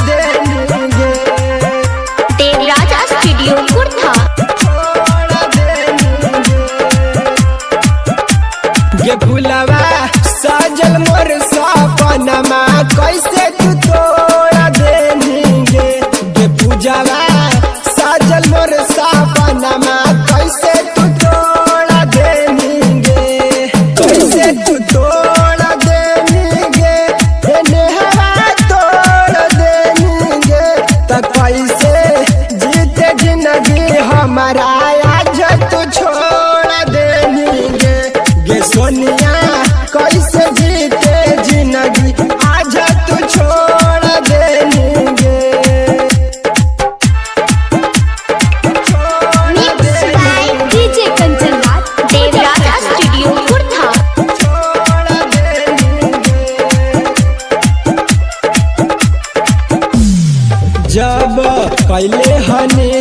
देंगे। देवराजा स्टूडियो कुर्था। गे फुलवा सजल मोर सपनमा कैसे तू तोड़ देंगे। गे पूजवा सजल मोर सपनमा कैसे तू तोड़ देंगे। कैसे तू तोड़ देंगे नेहरा तोड़ देंगे। तो कैसे जीते जिंदगी हमारा आज तू छोड़ देंगे। गे सोनिया कैसे जीते जिंदगी आज तू छोड़ देंगे। DJ Kanchan Raj Devaraja studio Kurtha. जब कैले हनी